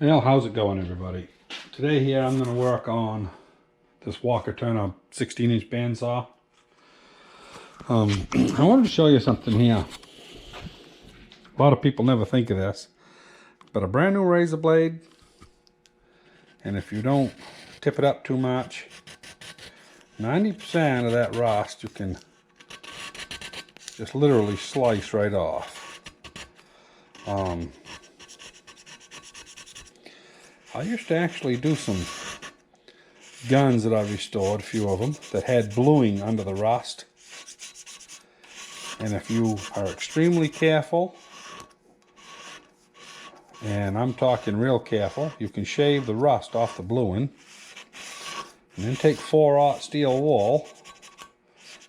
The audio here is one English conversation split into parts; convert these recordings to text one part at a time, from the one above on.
Well, how's it going, everybody? Today here I'm going to work on this Walker Turner 16-inch bandsaw. I wanted to show you something here. A lot of people never think of this, but a brand new razor blade, and if you don't tip it up too much, 90% of that rust you can just literally slice right off. I used to actually do some guns that I restored, a few of them, that had bluing under the rust. And if you are extremely careful, and I'm talking real careful, you can shave the rust off the bluing, and then take 4/0 steel wool,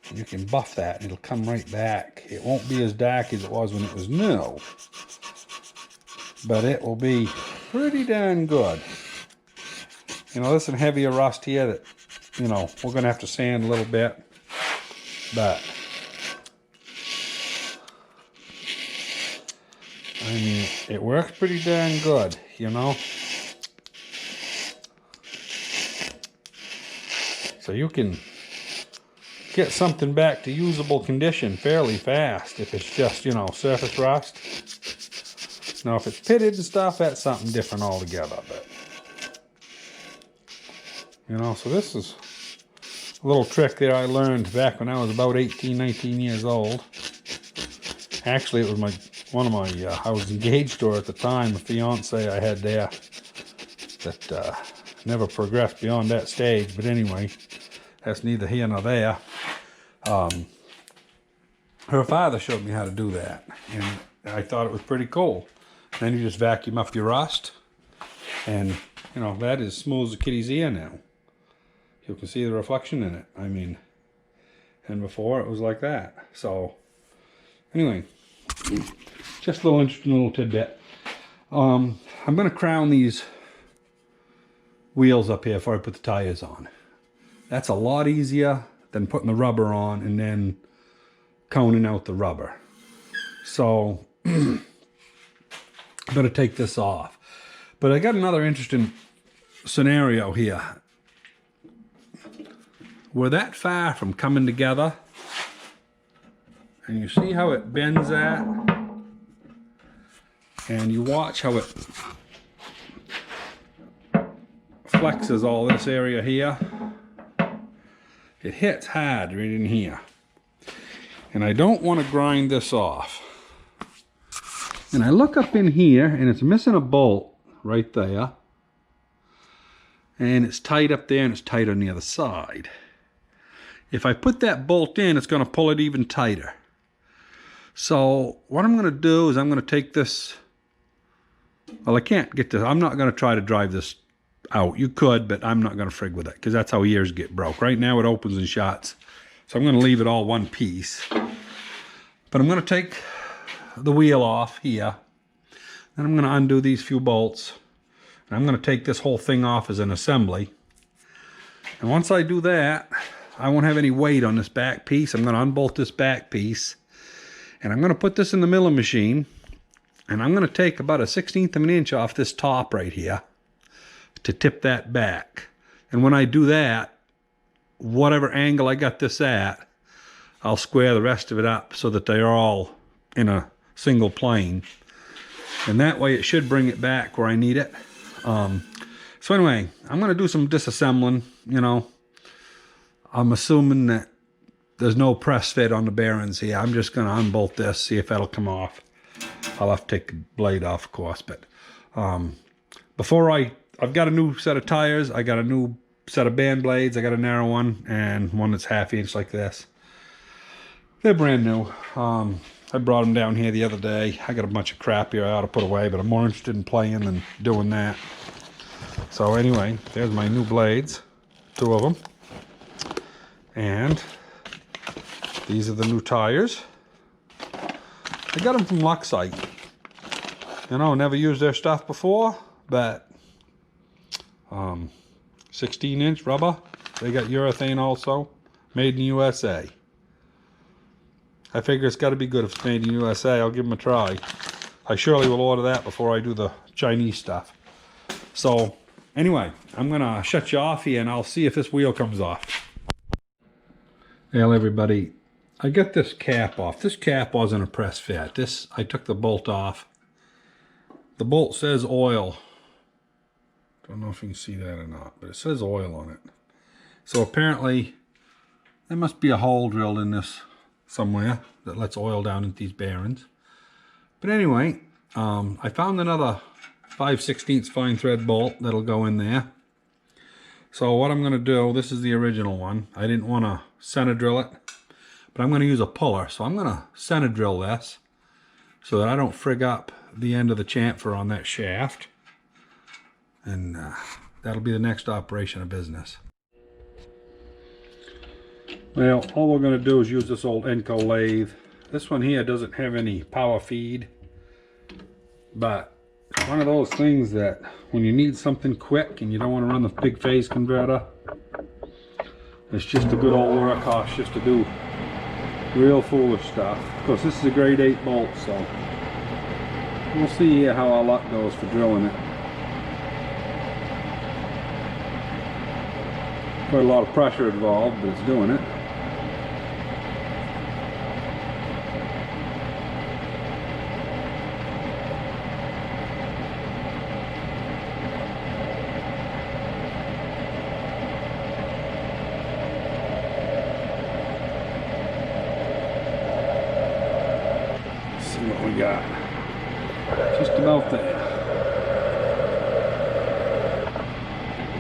and you can buff that, and it'll come right back. It won't be as dark as it was when it was new, but it will be pretty darn good. You know, there's some heavier rust here that, you know, we're going to have to sand a little bit, but I mean, it works pretty darn good, you know. So you can get something back to usable condition fairly fast if it's just, you know, surface rust. Now, if it's pitted and stuff, that's something different altogether, but, you know, so this is a little trick there I learned back when I was about 18, 19 years old. Actually, it was one of my, I was engaged to her at the time, a fiance I had there that never progressed beyond that stage. But anyway, that's neither here nor there. Her father showed me how to do that, and I thought it was pretty cool. Then you just vacuum up your rust, and, you know, that is smooth as a kitty's ear now. You can see the reflection in it. I mean, and before it was like that. So, anyway, just a little interesting little tidbit. I'm going to crown these wheels up here before I put the tires on. That's a lot easier than putting the rubber on and then coning out the rubber. So, I'm going to take this off. But I got another interesting scenario here. We're that far from coming together, and you see how it bends at, and you watch how it flexes all this area here. It hits hard right in here, and I don't want to grind this off. And I look up in here, and it's missing a bolt right there, and it's tight up there, and it's tight on the other side. If I put that bolt in, it's going to pull it even tighter. So what I'm going to do is I'm going to take this, well, I can't get this, I'm not going to try to drive this out. You could, but I'm not going to frig with it, because that's how ears get broke. Right now it opens and shuts. So I'm going to leave it all one piece. But I'm going to take the wheel off here. Then I'm going to undo these few bolts. And I'm going to take this whole thing off as an assembly. And once I do that, I won't have any weight on this back piece. I'm going to unbolt this back piece, and I'm going to put this in the milling machine, and I'm going to take about a 1/16 of an inch off this top right here to tip that back. And when I do that, whatever angle I got this at, I'll square the rest of it up so that they're all in a single plane. And that way it should bring it back where I need it. So anyway, I'm going to do some disassembling, you know. I'm assuming that there's no press fit on the bearings here. I'm just going to unbolt this, see if that'll come off. I'll have to take the blade off, of course. But before I've got a new set of tires. I got a new set of band blades. I got a narrow one and one that's 1/2 inch like this. They're brand new. I brought them down here the other day. I got a bunch of crap here I ought to put away, but I'm more interested in playing than doing that. So anyway, there's my new blades, 2 of them. And these are the new tires. I got them from Luxite. You know, never used their stuff before, but 16-inch rubber. They got urethane also, made in USA. I figure it's got to be good if it's made in USA. I'll give them a try. I surely will order that before I do the Chinese stuff. So anyway, I'm gonna shut you off here and I'll see if this wheel comes off. Well, everybody, I got this cap off. This cap wasn't a press fit. This, I took the bolt off. The bolt says oil. Don't know if you can see that or not, but it says oil on it. So apparently there must be a hole drilled in this somewhere that lets oil down into these bearings. But anyway, I found another 5/16 fine thread bolt that'll go in there. So what I'm going to do, this is the original one. I didn't want to center drill it, but I'm going to use a puller. So I'm going to center drill this so that I don't frig up the end of the chamfer on that shaft. And that'll be the next operation of business. Well, all we're going to do is use this old Enco lathe. This one here doesn't have any power feed, but it's one of those things that when you need something quick and you don't want to run the big phase converter, it's just a good old workhorse just to do real foolish stuff. Of course, this is a grade 8 bolt, so we'll see here how our luck goes for drilling it. Quite a lot of pressure involved, but it's doing it. What we got, just about there.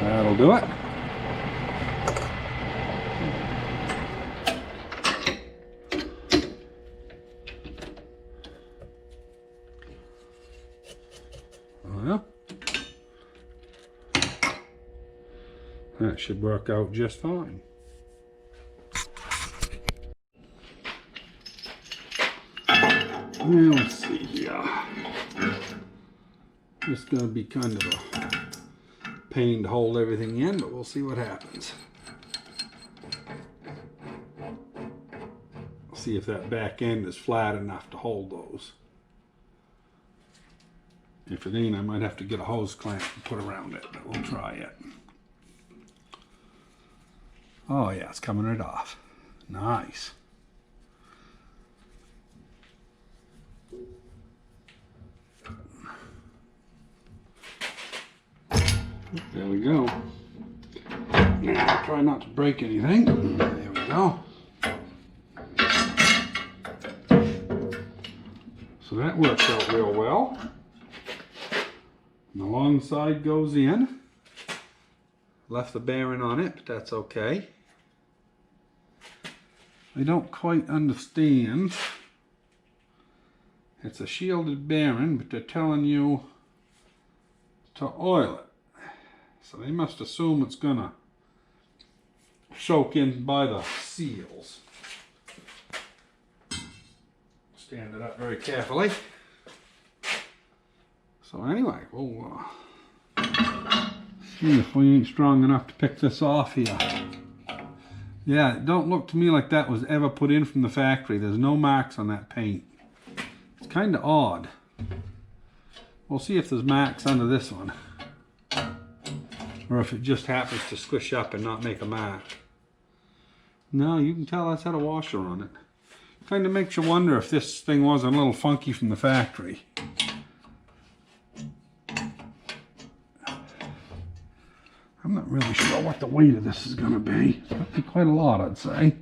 That'll do it. Well, that should work out just fine. Well, let's see here. It's going to be kind of a pain to hold everything in, but we'll see what happens. See if that back end is flat enough to hold those. If it ain't, I might have to get a hose clamp and put around it, but we'll try it. Oh yeah, it's coming right off. Nice. There we go. Now, try not to break anything. There we go. So that works out real well. And the long side goes in. Left the bearing on it, but that's okay. I don't quite understand. It's a shielded bearing, but they're telling you to oil it. So they must assume it's gonna soak in by the seals. Stand it up very carefully. So anyway, we'll see if we ain't strong enough to pick this off here. Yeah, it don't look to me like that was ever put in from the factory. There's no marks on that paint. It's kind of odd. We'll see if there's marks under this one, or if it just happens to squish up and not make a mark. No, you can tell that's had a washer on it. Kind of makes you wonder if this thing wasn't a little funky from the factory. I'm not really sure what the weight of this is going to be. It's going to be quite a lot, I'd say.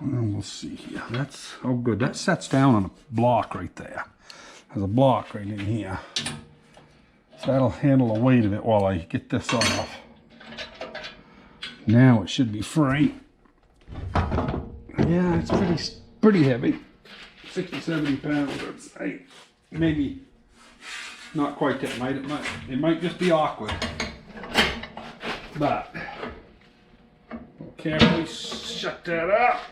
We'll see here. That's, oh good, that sets down on a block right there. There's a block right in here. So that'll handle the weight of it while I get this off. Now it should be free. Yeah, it's pretty heavy. 60, 70 pounds, I'd say. Maybe not quite that might. It might just be awkward. But we'll carefully shut that up.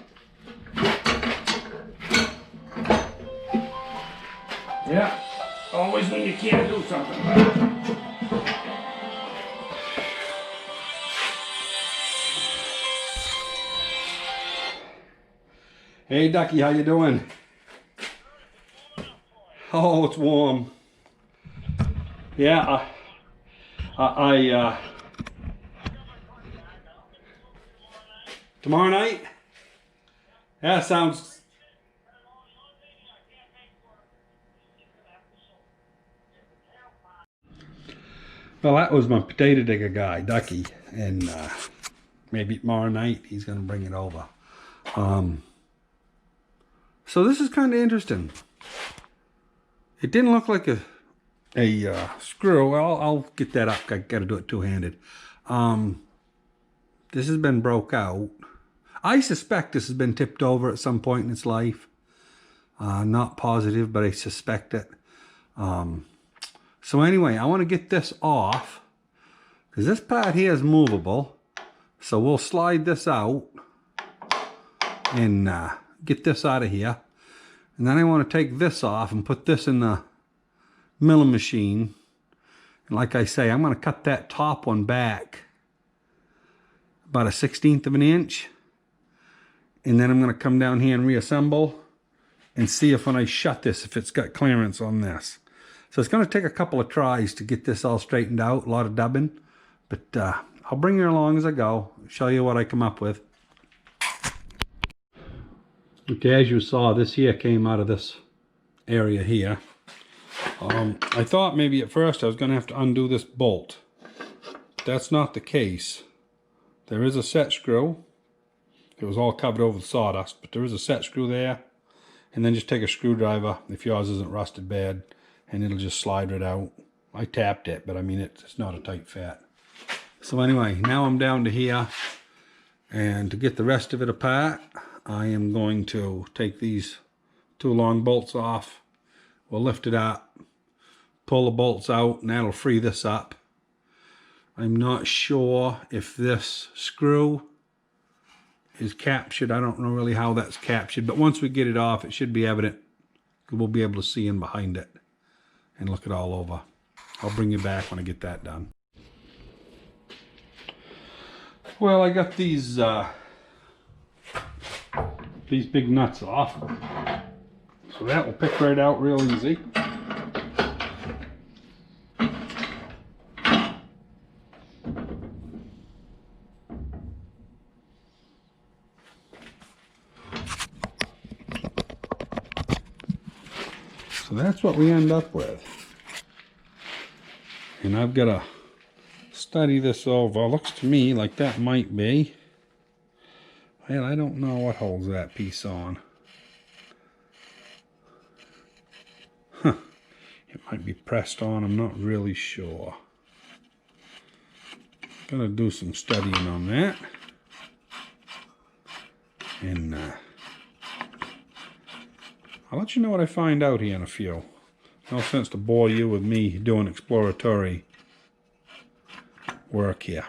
Yeah, Always when you can't do something about it. Hey Ducky, how you doing? Oh, it's warm. Yeah, tomorrow night? Yeah, sounds... Well, that was my potato digger guy, Ducky, and maybe tomorrow night he's going to bring it over. So this is kind of interesting. It didn't look like a screw. Well, I'll get that up. I got to do it two-handed. This has been broke out. I suspect this has been tipped over at some point in its life. Not positive, but I suspect it. So anyway, I want to get this off because this part here is movable. So we'll slide this out and get this out of here. And then I want to take this off and put this in the milling machine. And like I say, I'm going to cut that top one back about 1/16 of an inch. And then I'm going to come down here and reassemble and see if when I shut this, if it's got clearance on this. So it's going to take a couple of tries to get this all straightened out, a lot of dubbing. But I'll bring you along as I go, show you what I come up with. Okay, as you saw, this here came out of this area here. I thought maybe at first I was going to have to undo this bolt. That's not the case. There is a set screw. It was all covered over with sawdust, but there is a set screw there. And then just take a screwdriver, if yours isn't rusted bad, and it'll just slide right out. I tapped it, but I mean, it's not a tight fit. So anyway, now I'm down to here. And to get the rest of it apart, I am going to take these two long bolts off. We'll lift it up, pull the bolts out, and that'll free this up. I'm not sure if this screw is captured. I don't know really how that's captured, but once we get it off, it should be evident. We'll be able to see in behind it and look it all over. I'll bring you back when I get that done. Well, I got these big nuts off, so that will pick right out real easy. So that's what we end up with. And I've got to study this over. Looks to me like that might be. Well, I don't know what holds that piece on. Huh. It might be pressed on. I'm not really sure. Gonna do some studying on that. And I'll let you know what I find out here in a few. No sense to bore you with me doing exploratory work here.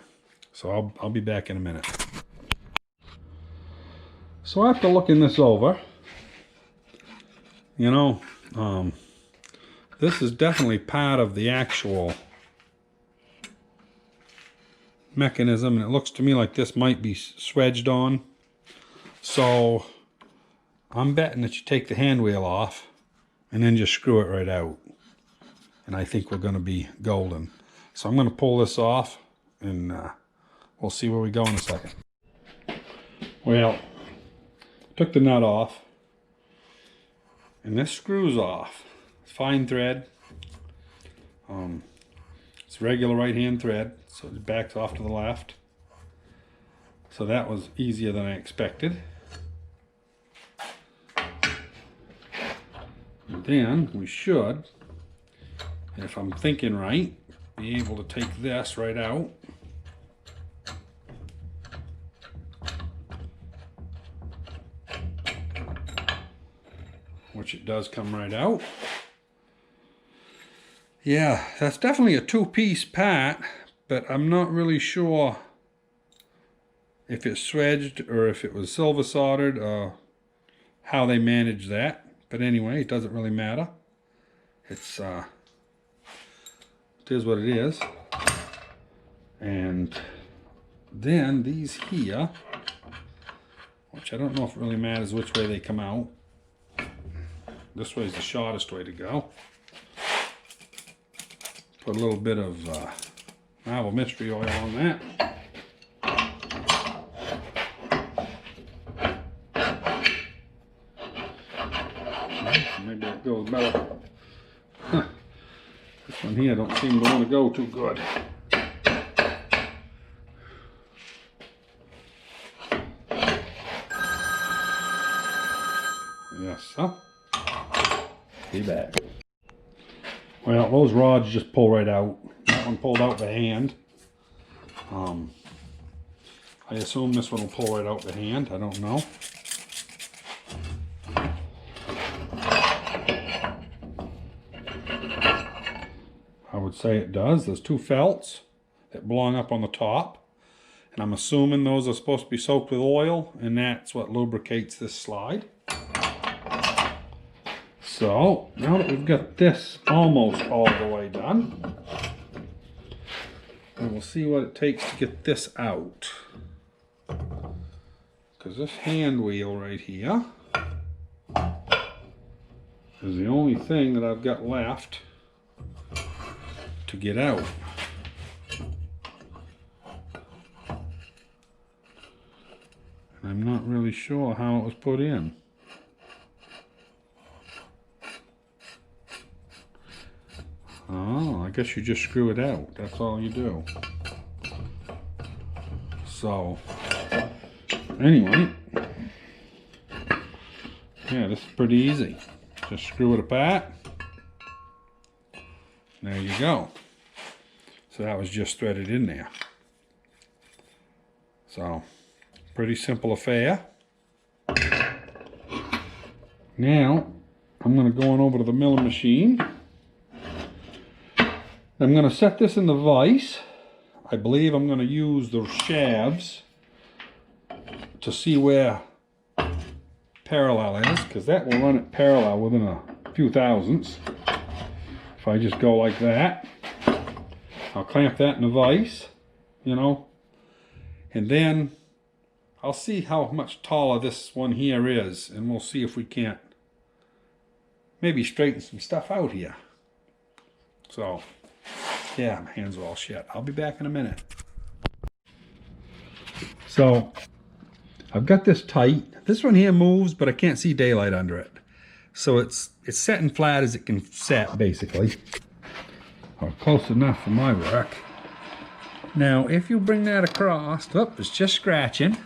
So I'll be back in a minute. So after looking this over, you know, this is definitely part of the actual mechanism, and it looks to me like this might be swedged on. So I'm betting that you take the hand wheel off and then just screw it right out. And I think we're going to be golden. So I'm going to pull this off and we'll see where we go in a second. Well, took the nut off and this screws off. Fine thread. It's regular right hand thread, so it backs off to the left. So that was easier than I expected. And then we should, if I'm thinking right, be able to take this right out. Which it does come right out. Yeah, that's definitely a two-piece part, but I'm not really sure if it's swedged or if it was silver soldered or how they managed that. But anyway, it doesn't really matter. It's it is what it is. And then these here, which I don't know if it really matters which way they come out. This way is the shortest way to go. Put a little bit of marble mystery oil on that. Maybe it goes better. Huh. This one here don't seem to want to go too good. Yes, sir. Be back. Well, those rods just pull right out. That one pulled out by hand. I assume this one will pull right out by hand. I don't know. I would say it does. There's two felts that belong up on the top. And I'm assuming those are supposed to be soaked with oil, and that's what lubricates this slide. So, now that we've got this almost all the way done, and we'll see what it takes to get this out. Because this hand wheel right here is the only thing that I've got left to get out. And I'm not really sure how it was put in. Oh, I guess you just screw it out. That's all you do. So, anyway, yeah, this is pretty easy. Just screw it apart. There you go. So that was just threaded in there. So, pretty simple affair. Now, I'm going to go on over to the milling machine. I'm going to set this in the vise. I believe I'm going to use the shafts to see where parallel is, because that will run it parallel within a few thousandths. If I just go like that, I'll clamp that in the vise, you know, and then I'll see how much taller this one here is, and we'll see if we can't maybe straighten some stuff out here. So, yeah, my hands are all shut. I'll be back in a minute. So, I've got this tight. This one here moves, but I can't see daylight under it. So it's setting flat as it can set, basically. Or close enough for my work. Now, if you bring that across, oh, it's just scratching.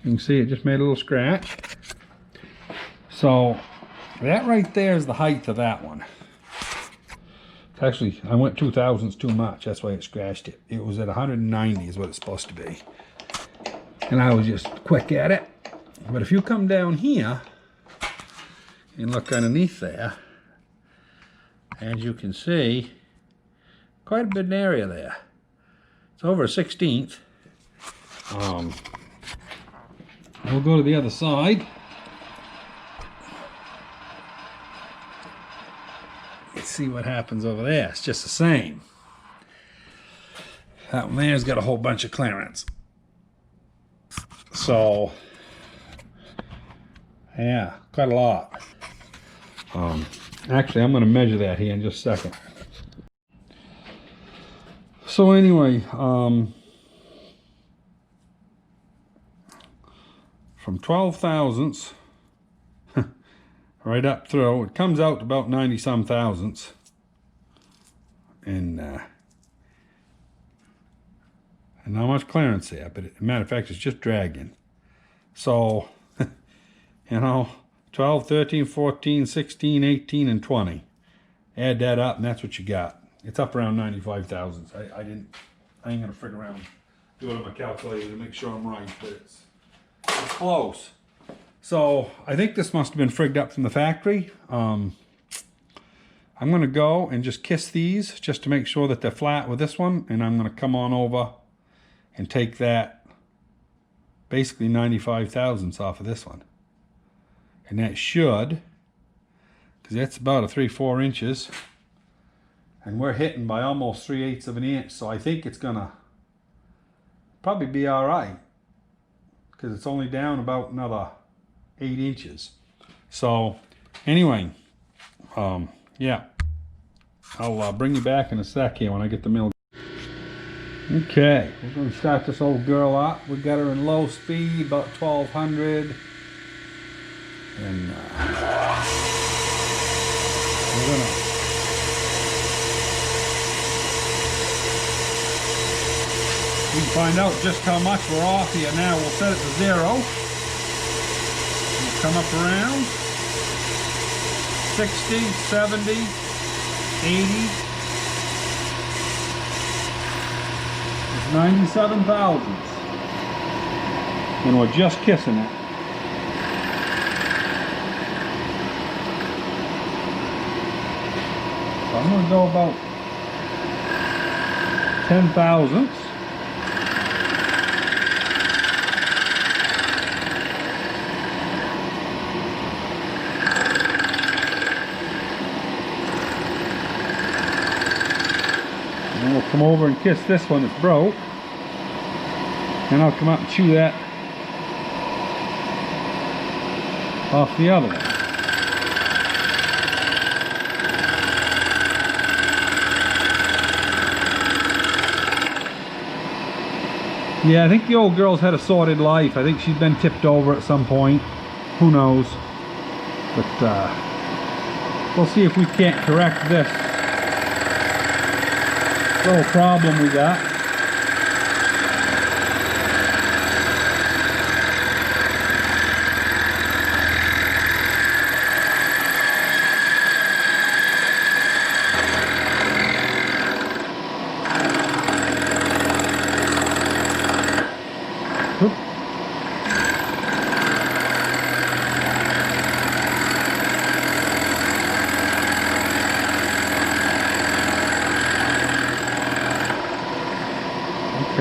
You can see it just made a little scratch. So, that right there is the height of that one. Actually, I went 2 thousandths too much. That's why it scratched it. It was at 190 is what it's supposed to be. And I was just quick at it. But if you come down here and look underneath there, as you can see, quite a bit of area there. It's over a 1/16. We'll go to the other side. Let's see what happens over there. It's just the same. That one there's got a whole bunch of clearance. So, yeah, quite a lot. Actually, I'm going to measure that here in just a second. So anyway, from 12 thousandths right up through, it comes out to about 90 some thousandths. And not much clearance there, but as a matter of fact, it's just dragging. So, you know, 12, 13, 14, 16, 18, and 20. Add that up, and that's what you got. It's up around 95 thousandths. I ain't gonna frig around doing it on my calculator to make sure I'm right, but it's close. So I think this must have been frigged up from the factory. I'm gonna go and just kiss these just to make sure that they're flat with this one, and I'm gonna come on over and take that basically 95 thousandths off of this one. And that should, because that's about a 3-4 inches, and we're hitting by almost 3/8 of an inch, so I think it's gonna probably be all right, because it's only down about another 8 inches. So anyway, yeah, I'll bring you back in a sec here when I get the mill. Okay, we're going to start this old girl up. We got her in low speed, about 1200, and we're gonna we can find out just how much we're off here now. We'll set it to 0. We'll come up around 60, 70, 80. 97 thousandths, and we're just kissing it. So I'm going to go about 10 thousandths. And we'll come over and kiss this one that's broke. And I'll come out and chew that off the other one. Yeah, I think the old girl's had a sordid life. I think she's been tipped over at some point. Who knows? But we'll see if we can't correct this little problem we got.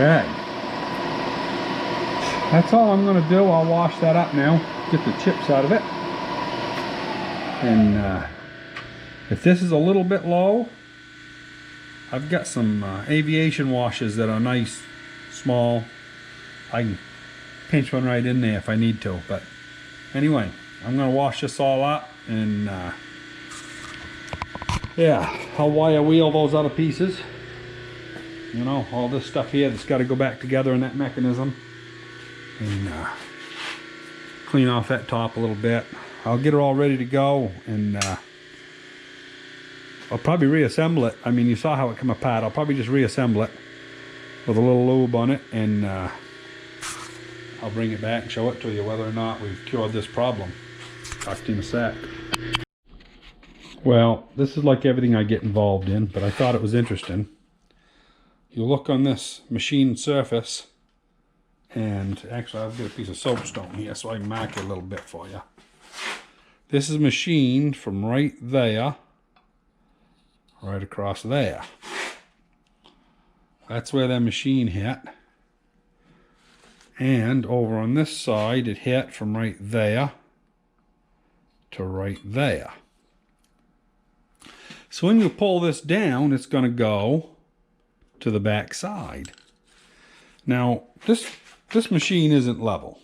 Okay, that's all I'm going to do. I'll wash that up now, get the chips out of it. And if this is a little bit low, I've got some aviation washes that are nice, small. I can pinch one right in there if I need to. But anyway, I'm going to wash this all up, and yeah, I'll wire wheel those other pieces. You know, all this stuff here that's got to go back together in that mechanism, and clean off that top a little bit. I'll get it all ready to go, and I'll probably reassemble it. I mean, you saw how it came apart. I'll probably just reassemble it with a little lube on it, and I'll bring it back and show it to you whether or not we've cured this problem. Talk to you in a sec. Well, this is like everything I get involved in, but I thought it was interesting. You look on this machine surface, and actually I've got a piece of soapstone here so I can mark it a little bit for you. This is machined from right there, right across there. That's where that machine hit. And over on this side it hit from right there to right there. So when you pull this down, it's going to go to the back side. Now this machine isn't level,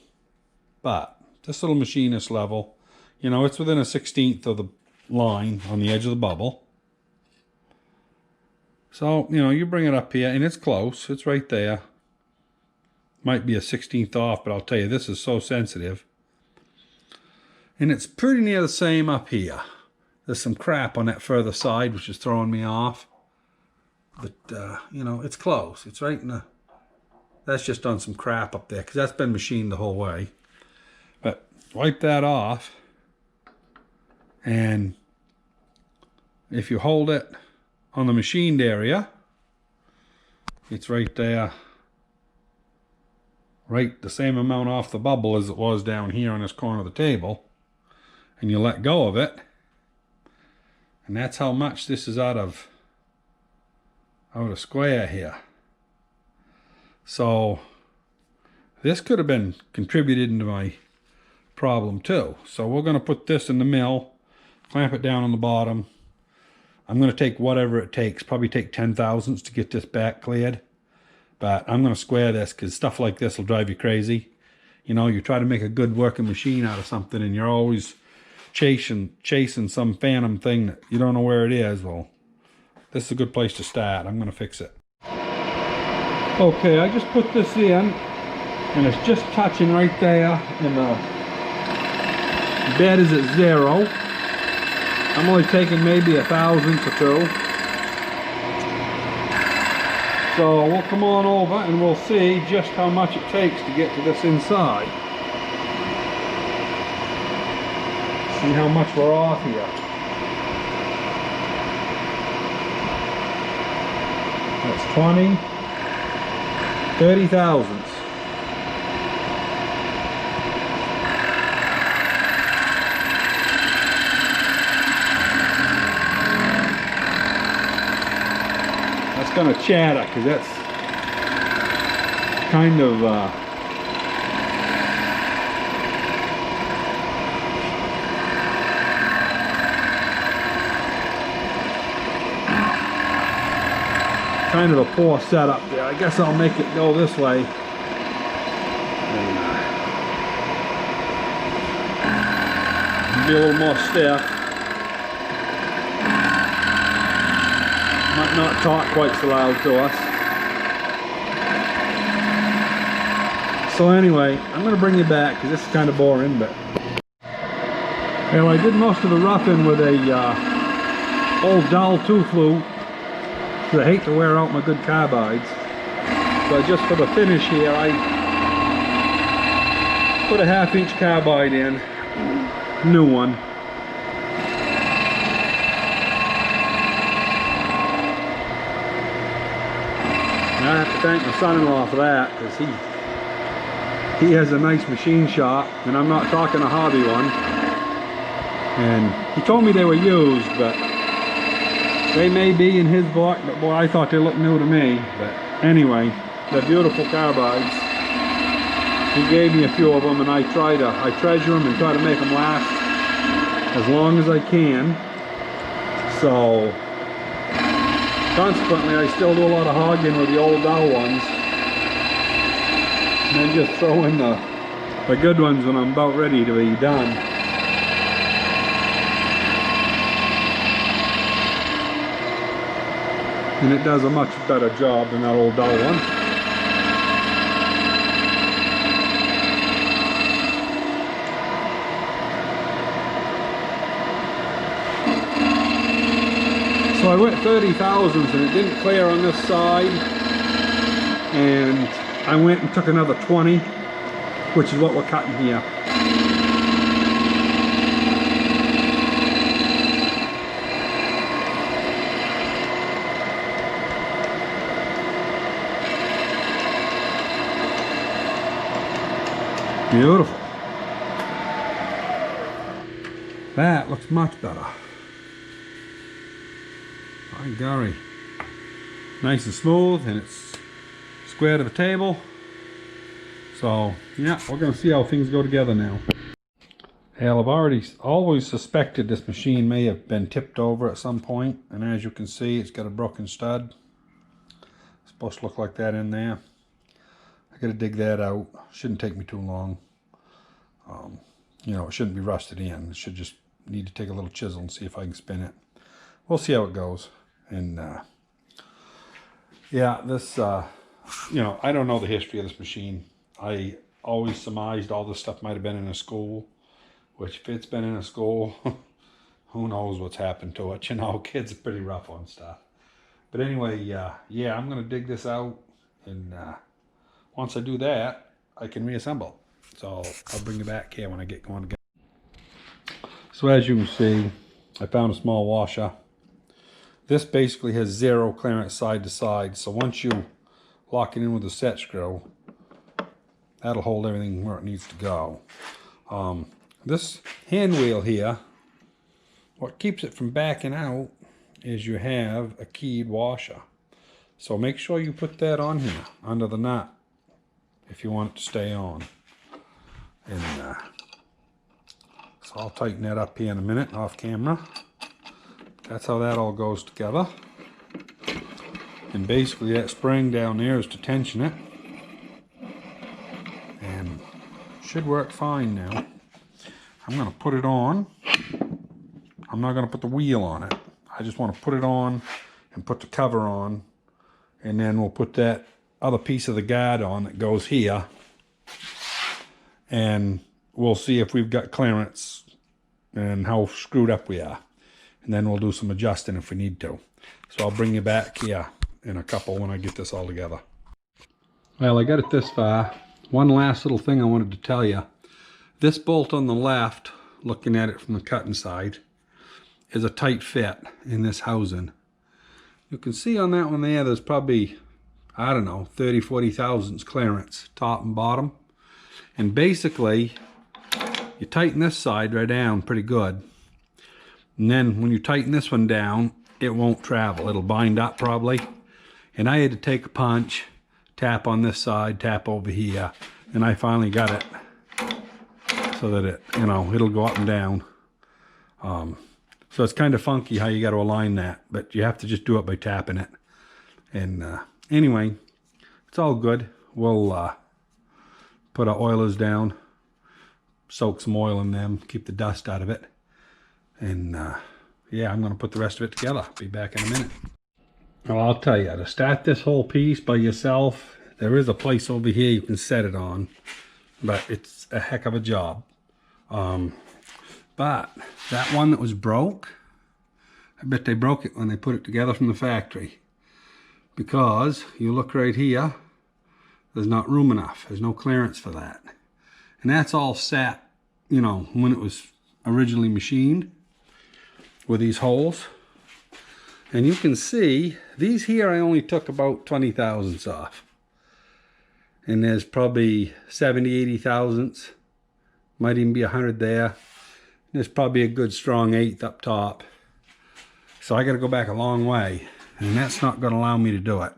but this little machine is level. You know, it's within a 1/16 of the line on the edge of the bubble. So, you know, you bring it up here and it's close. It's right there. Might be a 1/16 off, but I'll tell you, this is so sensitive. And it's pretty near the same up here. There's some crap on that further side which is throwing me off. But, you know, it's close. It's right in the... That's just done some crap up there, because that's been machined the whole way. But wipe that off. And if you hold it on the machined area, it's right there. Right the same amount off the bubble as it was down here on this corner of the table. And you let go of it. And that's how much this is out of square here. So this could have been contributed into my problem too. So we're going to put this in the mill. clamp it down on the bottom. I'm going to take whatever it takes, probably take 10 thousandths to get this back cleared. But I'm going to square this because stuff like this will drive you crazy. You know, you try to make a good working machine out of something and you're always chasing some phantom thing that you don't know where it is. Well, this is a good place to start. I'm going to fix it. Okay, I just put this in and it's just touching right there and the bed is at 0. I'm only taking maybe a thousandth or two. So we'll come on over and we'll see just how much it takes to get to this inside. See how much we're off here. That's 20, 30 thousandths. Gonna chatter because that's kind of a poor setup there. I guess I'll make it go this way. And be a little more stiff. Might not talk quite so loud to us. So anyway, I'm going to bring you back because this is kind of boring, but well, I did most of the roughing with a old dull tooth loop because I hate to wear out my good carbides. So just for the finish here, I put a 1/2 inch carbide in, new one. I have to thank my son-in-law for that because he has a nice machine shop, and I'm not talking a hobby one. And he told me they were used, but they may be in his book, but boy, I thought they looked new to me. But anyway, they're beautiful carbides. He gave me a few of them, and I treasure them and try to make them last as long as I can. So consequently, I still do a lot of hogging with the old dull ones. And then just throw in the good ones when I'm about ready to be done. And it does a much better job than that old dull one. So I went 30 thousandths and it didn't clear on this side, and I went and took another 20, which is what we're cutting here. Beautiful. That looks much better. By golly, nice and smooth, and it's square to the table. So yeah, we're going to see how things go together now. Hell, I've always suspected this machine may have been tipped over at some point, and as you can see, it's got a broken stud. It's supposed to look like that in there. I got to dig that out. Shouldn't take me too long. You know, it shouldn't be rusted in. It should just need to take a little chisel and see if I can spin it. We'll see how it goes. And yeah, this you know, I don't know the history of this machine. I always surmised all this stuff might have been in a school, which if it's been in a school, who knows what's happened to it. You know, kids are pretty rough on stuff. But anyway, yeah, I'm going to dig this out, and once I do that, I can reassemble. So I'll bring you back here when I get going again. So as you can see, I found a small washer. This basically has 0 clearance side to side, so once you lock it in with a set screw, that'll hold everything where it needs to go. This hand wheel here, what keeps it from backing out is you have a keyed washer. So make sure you put that on here under the nut if you want it to stay on. And so So I'll tighten that up here in a minute off camera. That's how that all goes together. And basically that spring down there is to tension it. And should work fine now. I'm going to put it on. I'm not going to put the wheel on it. I just want to put it on and put the cover on. And then we'll put that other piece of the guard on that goes here. And we'll see if we've got clearance and how screwed up we are. And then we'll do some adjusting if we need to. So I'll bring you back here in a couple when I get this all together. Well, I got it this far. One last little thing I wanted to tell you. This bolt on the left, looking at it from the cutting side, is a tight fit in this housing. You can see on that one there's probably, I don't know, 30, 40 thousandths clearance, top and bottom. And basically, you tighten this side right down pretty good. And then when you tighten this one down, it won't travel. It'll bind up probably. And I had to take a punch, tap on this side, tap over here. And I finally got it so that it, you know, it'll go up and down. So it's kind of funky how you got to align that, but you have to just do it by tapping it. And anyway, it's all good. We'll put our oilers down, soak some oil in them, keep the dust out of it. And yeah, I'm going to put the rest of it together. Be back in a minute. Well, I'll tell you, to start this whole piece by yourself, there is a place over here you can set it on, but it's a heck of a job. But that one that was broke, I bet they broke it when they put it together from the factory. Because you look right here, there's not room enough. There's no clearance for that. And that's all set, you know, when it was originally machined with these holes. And you can see, these here I only took about 20 thousandths off. And there's probably 70, 80 thousandths. Might even be 100 there. There's probably a good strong 1/8 up top. So I got to go back a long way. And that's not going to allow me to do it.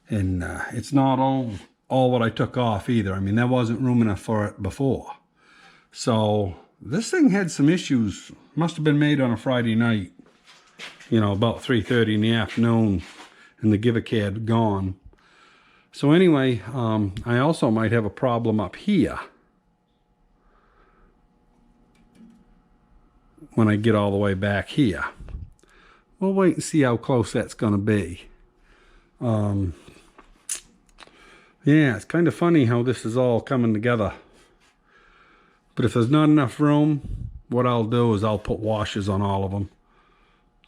And it's not all what I took off either. I mean, there wasn't room enough for it before. So this thing had some issues. Must have been made on a Friday night. You know, about 3:30 in the afternoon. And the Givic had gone. So anyway, I also might have a problem up here. When I get all the way back here. We'll wait and see how close that's going to be. Yeah, it's kind of funny how this is all coming together. But if there's not enough room, what I'll do is I'll put washers on all of them.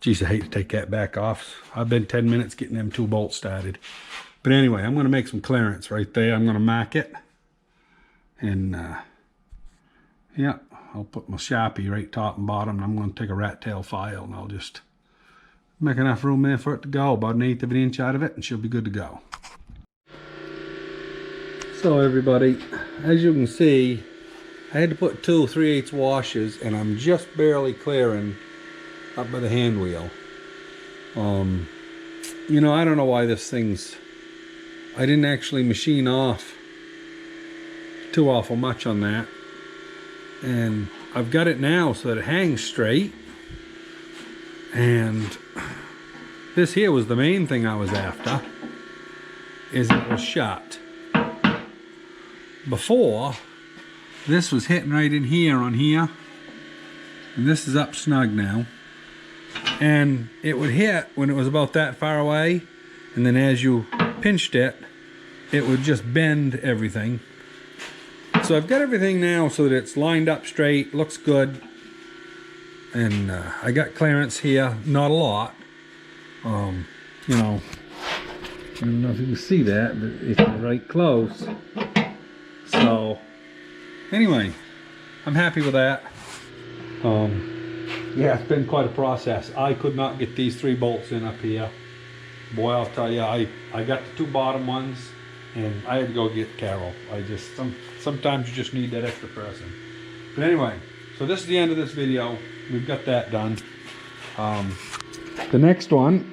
Geez, I hate to take that back off. I've been 10 minutes getting them 2 bolts started. But anyway, I'm going to make some clearance right there. I'm going to mark it. And, yeah. I'll put my Sharpie right top and bottom, and I'm going to take a rat tail file, and I'll just make enough room there for it to go, about 1/8 of an inch out of it, and she'll be good to go. So everybody, as you can see, I had to put 2 3/8 washers, and I'm just barely clearing up by the hand wheel. You know, I don't know why this thing's, I didn't actually machine off too awful much on that. And I've got it now so that it hangs straight. And this here was the main thing I was after, is it was shut. Before, this was hitting right in here on here. And this is up snug now. And it would hit when it was about that far away. And then as you pinched it, it would just bend everything. So I've got everything now so that it's lined up straight, looks good. And I got clearance here, not a lot. You know, I don't know if you can see that, but it's right close. So, anyway, I'm happy with that. Yeah, it's been quite a process. I could not get these 3 bolts in up here. Boy, I'll tell you, I got the 2 bottom ones. And I had to go get Carol. Sometimes you just need that extra person. But anyway, so this is the end of this video. We've got that done. The next one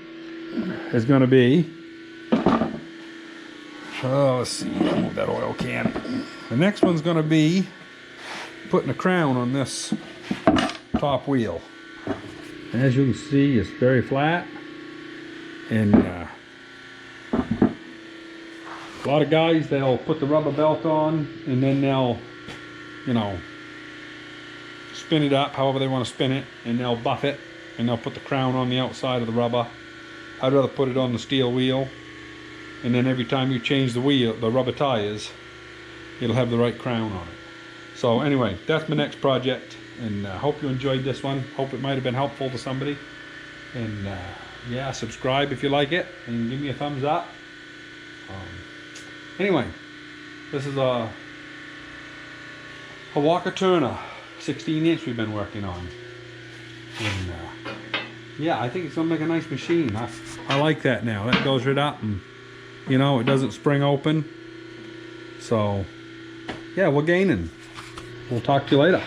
is going to be, let's see, move that oil can. The next one's going to be putting a crown on this top wheel. As you can see, it's very flat, and a lot of guys, they'll put the rubber belt on and then they'll, you know, spin it up however they want to spin it, and they'll buff it and they'll put the crown on the outside of the rubber. I'd rather put it on the steel wheel, and then every time you change the wheel, the rubber tires, it'll have the right crown on it. So anyway, that's my next project, and I hope you enjoyed this one. Hope it might have been helpful to somebody, and yeah, subscribe if you like it and give me a thumbs up. Anyway, this is a Walker Turner 16-inch we've been working on, and yeah, I think it's gonna make a nice machine. I like that now. That goes right up, and you know, it doesn't spring open. So yeah, we're gaining. We'll talk to you later.